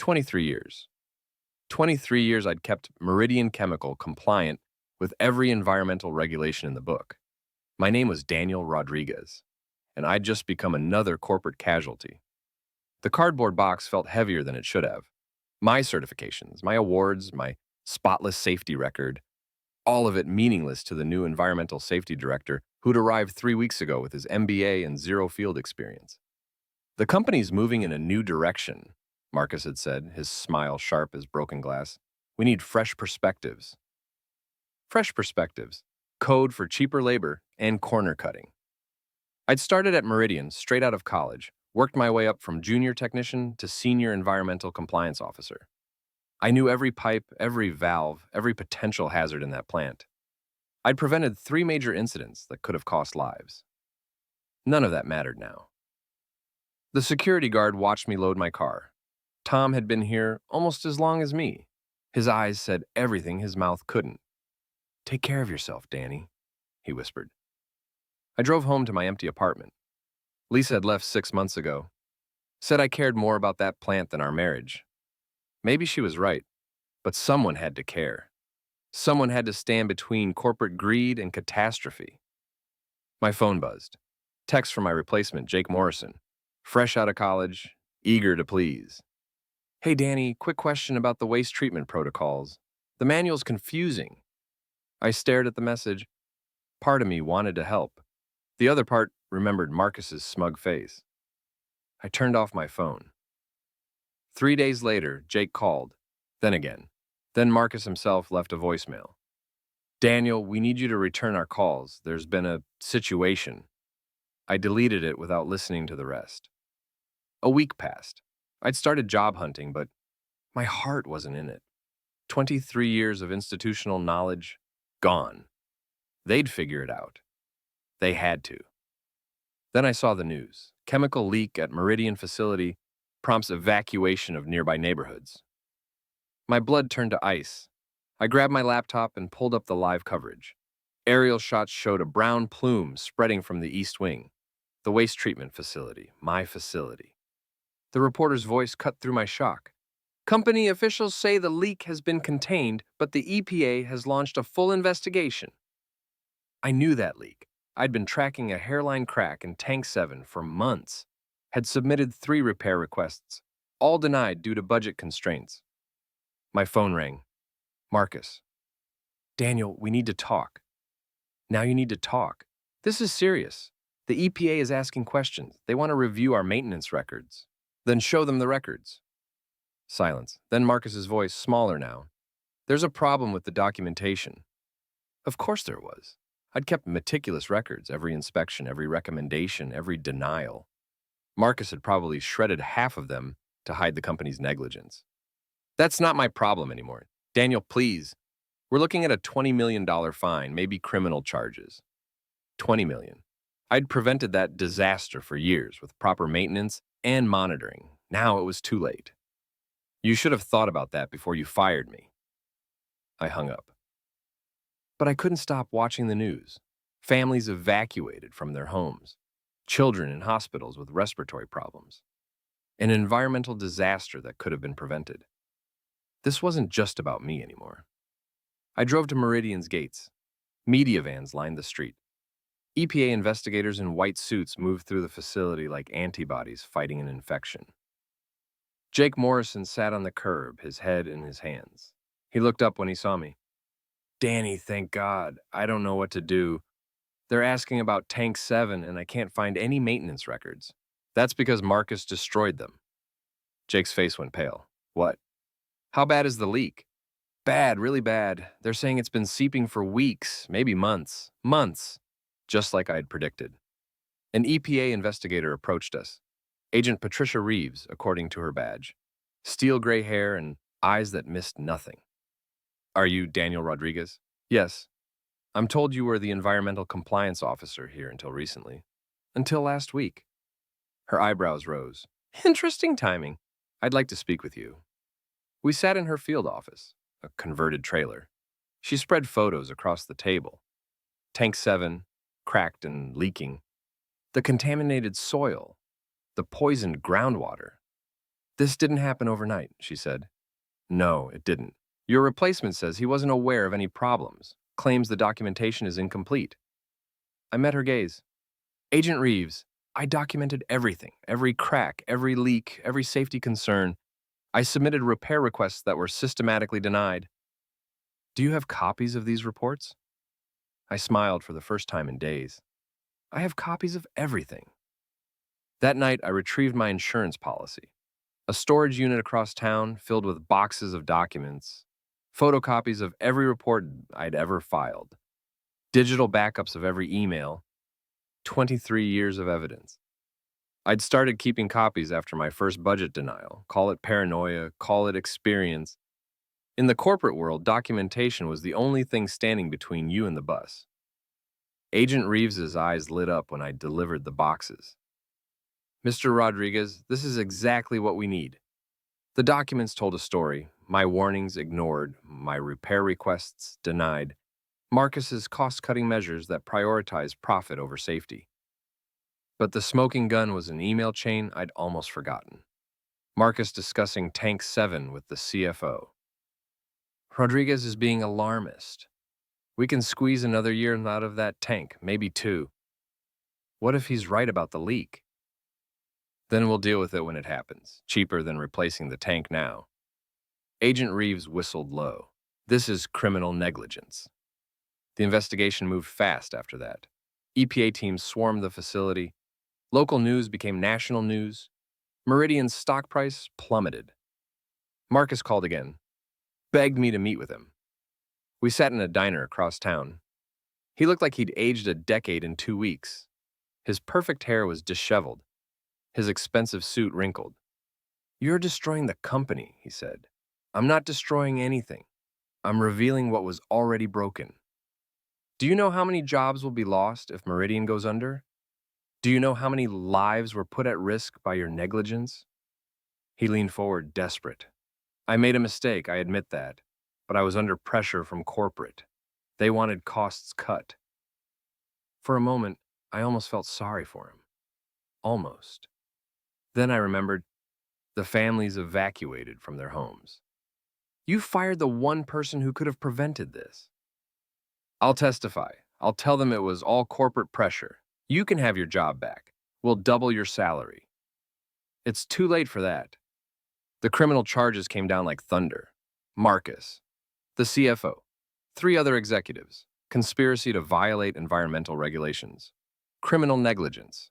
23 years. 23 years I'd kept Meridian Chemical compliant with every environmental regulation in the book. My name was Daniel Rodriguez, and I'd just become another corporate casualty. The cardboard box felt heavier than it should have. My certifications, my awards, my spotless safety record, all of it meaningless to the new environmental safety director who'd arrived 3 weeks ago with his MBA and zero field experience. The company's moving in a new direction, Marcus had said, his smile sharp as broken glass. We need fresh perspectives. Fresh perspectives, code for cheaper labor, and corner cutting. I'd started at Meridian straight out of college, worked my way up from junior technician to senior environmental compliance officer. I knew every pipe, every valve, every potential hazard in that plant. I'd prevented 3 major incidents that could have cost lives. None of that mattered now. The security guard watched me load my car. Tom had been here almost as long as me. His eyes said everything his mouth couldn't. "Take care of yourself, Danny," he whispered. I drove home to my empty apartment. Lisa had left 6 months ago. Said I cared more about that plant than our marriage. Maybe she was right, but someone had to care. Someone had to stand between corporate greed and catastrophe. My phone buzzed. Text from my replacement, Jake Morrison. Fresh out of college, eager to please. "Hey Danny, quick question about the waste treatment protocols. The manual's confusing." I stared at the message. Part of me wanted to help. The other part remembered Marcus's smug face. I turned off my phone. 3 days later, Jake called. Then again. Then Marcus himself left a voicemail. "Daniel, we need you to return our calls. There's been a situation." I deleted it without listening to the rest. A week passed. I'd started job hunting, but my heart wasn't in it. 23 years of institutional knowledge, gone. They'd figure it out. They had to. Then I saw the news. Chemical leak at Meridian facility prompts evacuation of nearby neighborhoods. My blood turned to ice. I grabbed my laptop and pulled up the live coverage. Aerial shots showed a brown plume spreading from the east wing. The waste treatment facility, my facility. The reporter's voice cut through my shock. "Company officials say the leak has been contained, but the EPA has launched a full investigation." I knew that leak. I'd been tracking a hairline crack in Tank 7 for months. Had submitted 3 repair requests, all denied due to budget constraints. My phone rang. "Marcus." "Daniel, we need to talk." "Now you need to talk. This is serious. The EPA is asking questions. They want to review our maintenance records." "Then show them the records." Silence. Then Marcus's voice, smaller now. "There's a problem with the documentation." Of course there was. I'd kept meticulous records, every inspection, every recommendation, every denial. Marcus had probably shredded half of them to hide the company's negligence. "That's not my problem anymore. Daniel, please. We're looking at a $20 million fine, maybe criminal charges." $20 million. I'd prevented that disaster for years with proper maintenance and monitoring. Now it was too late. "You should have thought about that before you fired me." I hung up. But I couldn't stop watching the news. Families evacuated from their homes. Children in hospitals with respiratory problems. An environmental disaster that could have been prevented. This wasn't just about me anymore. I drove to Meridian's gates. Media vans lined the street. EPA investigators in white suits moved through the facility like antibodies fighting an infection. Jake Morrison sat on the curb, his head in his hands. He looked up when he saw me. "Danny, thank God. I don't know what to do. They're asking about Tank 7 and I can't find any maintenance records." "That's because Marcus destroyed them." Jake's face went pale. "What? How bad is the leak?" "Bad, really bad. They're saying it's been seeping for weeks, maybe months. Months." Just like I had predicted. An EPA investigator approached us. Agent Patricia Reeves, according to her badge. Steel gray hair and eyes that missed nothing. "Are you Daniel Rodriguez?" "Yes. I'm told you were the environmental compliance officer here until recently." "Until last week." Her eyebrows rose. "Interesting timing. I'd like to speak with you." We sat in her field office, a converted trailer. She spread photos across the table. Tank 7, cracked and leaking. The contaminated soil. The poisoned groundwater. This didn't happen overnight, she said. No, it didn't. Your replacement says he wasn't aware of any problems, claims the documentation is incomplete. I met her gaze. Agent Reeves, I documented everything, every crack, every leak, every safety concern. I submitted repair requests that were systematically denied. Do you have copies of these reports? I smiled for the first time in days. I have copies of everything. That night, I retrieved my insurance policy. A storage unit across town filled with boxes of documents, photocopies of every report I'd ever filed, digital backups of every email, 23 years of evidence. I'd started keeping copies after my first budget denial. Call it paranoia, call it experience. In the corporate world, documentation was the only thing standing between you and the bus. Agent Reeves's eyes lit up when I delivered the boxes. Mr. Rodriguez, this is exactly what we need. The documents told a story, my warnings ignored, my repair requests denied, Marcus's cost-cutting measures that prioritize profit over safety. But the smoking gun was an email chain I'd almost forgotten. Marcus discussing Tank 7 with the CFO. Rodriguez is being alarmist. We can squeeze another year out of that tank, maybe 2. What if he's right about the leak? Then we'll deal with it when it happens, cheaper than replacing the tank now. Agent Reeves whistled low. This is criminal negligence. The investigation moved fast after that. EPA teams swarmed the facility. Local news became national news. Meridian's stock price plummeted. Marcus called again, begged me to meet with him. We sat in a diner across town. He looked like he'd aged a decade in 2 weeks. His perfect hair was disheveled, his expensive suit wrinkled. You're destroying the company, he said. I'm not destroying anything. I'm revealing what was already broken. Do you know how many jobs will be lost if Meridian goes under? Do you know how many lives were put at risk by your negligence? He leaned forward, desperate. I made a mistake, I admit that, but I was under pressure from corporate. They wanted costs cut. For a moment, I almost felt sorry for him. Almost. Then I remembered the families evacuated from their homes. You fired the one person who could have prevented this. I'll testify. I'll tell them it was all corporate pressure. You can have your job back. We'll double your salary. It's too late for that. The criminal charges came down like thunder. Marcus, the CFO, 3 other executives, conspiracy to violate environmental regulations, criminal negligence,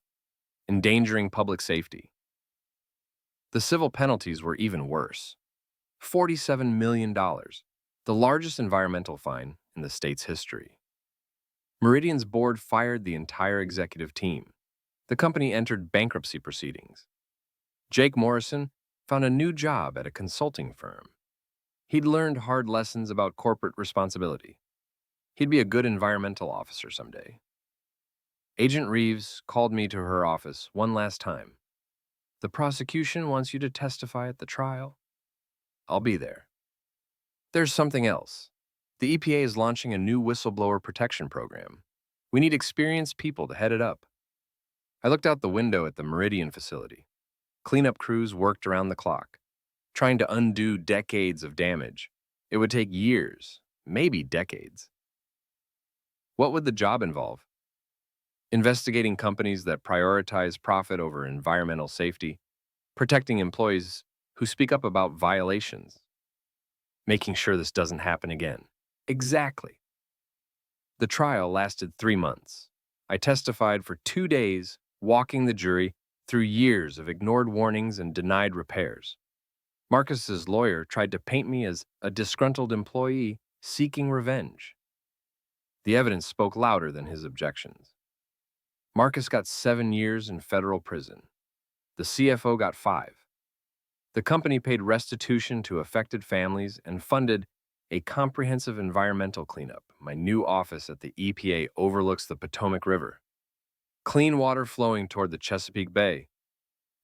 endangering public safety. The civil penalties were even worse. $47 million, the largest environmental fine in the state's history. Meridian's board fired the entire executive team. The company entered bankruptcy proceedings. Jake Morrison found a new job at a consulting firm. He'd learned hard lessons about corporate responsibility. He'd be a good environmental officer someday. Agent Reeves called me to her office one last time. The prosecution wants you to testify at the trial. I'll be there. There's something else. The EPA is launching a new whistleblower protection program. We need experienced people to head it up. I looked out the window at the Meridian facility. Cleanup crews worked around the clock, trying to undo decades of damage. It would take years, maybe decades. What would the job involve? Investigating companies that prioritize profit over environmental safety, protecting employees who speak up about violations, making sure this doesn't happen again. Exactly. The trial lasted 3 months. I testified for 2 days, walking the jury through years of ignored warnings and denied repairs. Marcus's lawyer tried to paint me as a disgruntled employee seeking revenge. The evidence spoke louder than his objections. Marcus got 7 years in federal prison. The CFO got 5. The company paid restitution to affected families and funded a comprehensive environmental cleanup. My new office at the EPA overlooks the Potomac River. Clean water flowing toward the Chesapeake Bay.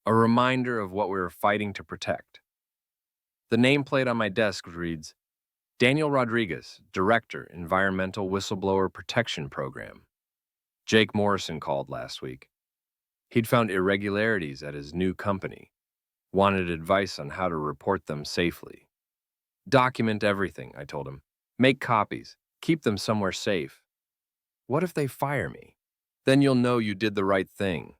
A reminder of what we were fighting to protect. The nameplate on my desk reads, Daniel Rodriguez, Director, Environmental Whistleblower Protection Program. Jake Morrison called last week. He'd found irregularities at his new company. Wanted advice on how to report them safely. Document everything, I told him. Make copies. Keep them somewhere safe. What if they fire me? Then you'll know you did the right thing.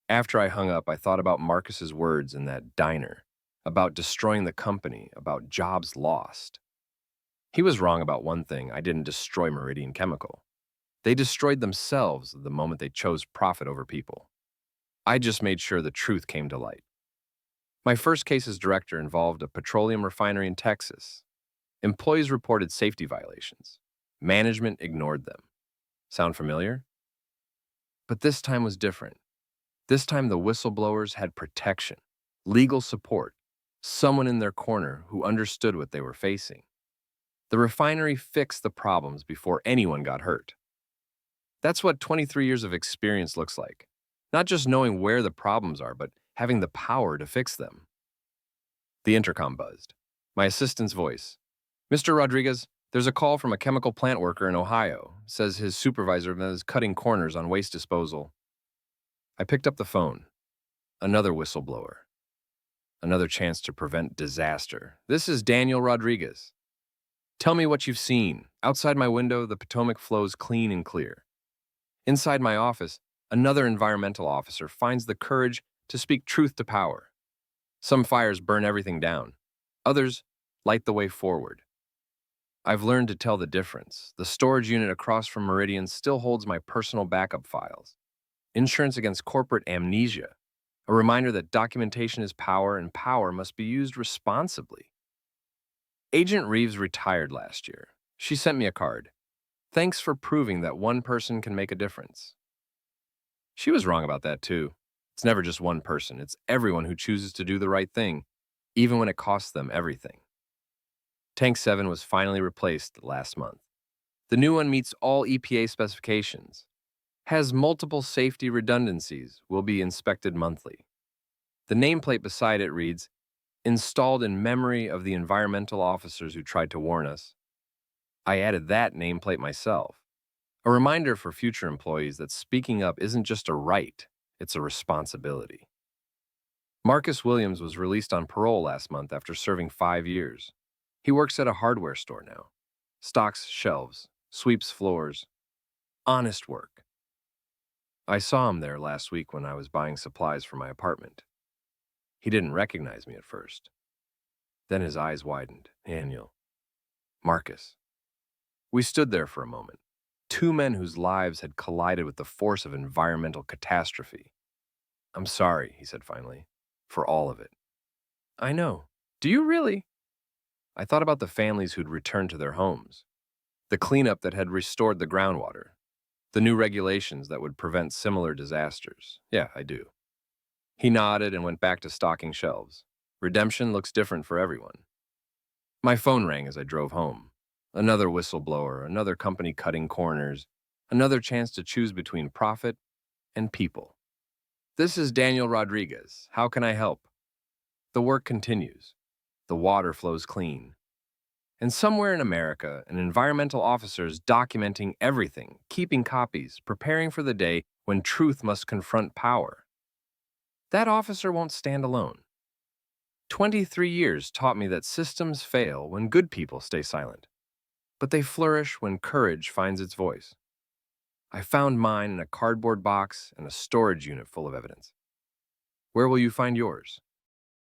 After I hung up, I thought about Marcus's words in that diner, about destroying the company, about jobs lost. He was wrong about one thing. I didn't destroy Meridian Chemical. They destroyed themselves the moment they chose profit over people. I just made sure the truth came to light. My first case as director involved a petroleum refinery in Texas. Employees reported safety violations. Management ignored them. Sound familiar? But this time was different. This time the whistleblowers had protection, legal support, someone in their corner who understood what they were facing. The refinery fixed the problems before anyone got hurt. That's what 23 years of experience looks like. Not just knowing where the problems are, but having the power to fix them. The intercom buzzed. My assistant's voice. Mr. Rodriguez, there's a call from a chemical plant worker in Ohio. Says his supervisor is cutting corners on waste disposal. I picked up the phone. Another whistleblower. Another chance to prevent disaster. This is Daniel Rodriguez. Tell me what you've seen. Outside my window, the Potomac flows clean and clear. Inside my office, another environmental officer finds the courage to speak truth to power. Some fires burn everything down. Others light the way forward. I've learned to tell the difference. The storage unit across from Meridian still holds my personal backup files. Insurance against corporate amnesia. A reminder that documentation is power and power must be used responsibly. Agent Reeves retired last year. She sent me a card. Thanks for proving that one person can make a difference. She was wrong about that too. It's never just one person. It's everyone who chooses to do the right thing, even when it costs them everything. Tank 7 was finally replaced last month. The new one meets all EPA specifications, has multiple safety redundancies, will be inspected monthly. The nameplate beside it reads, "Installed in memory of the environmental officers who tried to warn us." I added that nameplate myself. A reminder for future employees that speaking up isn't just a right, it's a responsibility. Marcus Williams was released on parole last month after serving 5 years. He works at a hardware store now. Stocks shelves, sweeps floors. Honest work. I saw him there last week when I was buying supplies for my apartment. He didn't recognize me at first. Then his eyes widened. Daniel. Marcus. We stood there for a moment. Two men whose lives had collided with the force of environmental catastrophe. "I'm sorry," he said finally, "for all of it." "I know. Do you really?" I thought about the families who'd returned to their homes, the cleanup that had restored the groundwater, the new regulations that would prevent similar disasters. Yeah, I do. He nodded and went back to stocking shelves. Redemption looks different for everyone. My phone rang as I drove home. Another whistleblower, another company cutting corners, another chance to choose between profit and people. "This is Daniel Rodriguez. How can I help?" The work continues. The water flows clean. And somewhere in America, an environmental officer is documenting everything, keeping copies, preparing for the day when truth must confront power. That officer won't stand alone. 23 years taught me that systems fail when good people stay silent, but they flourish when courage finds its voice. I found mine in a cardboard box and a storage unit full of evidence. Where will you find yours?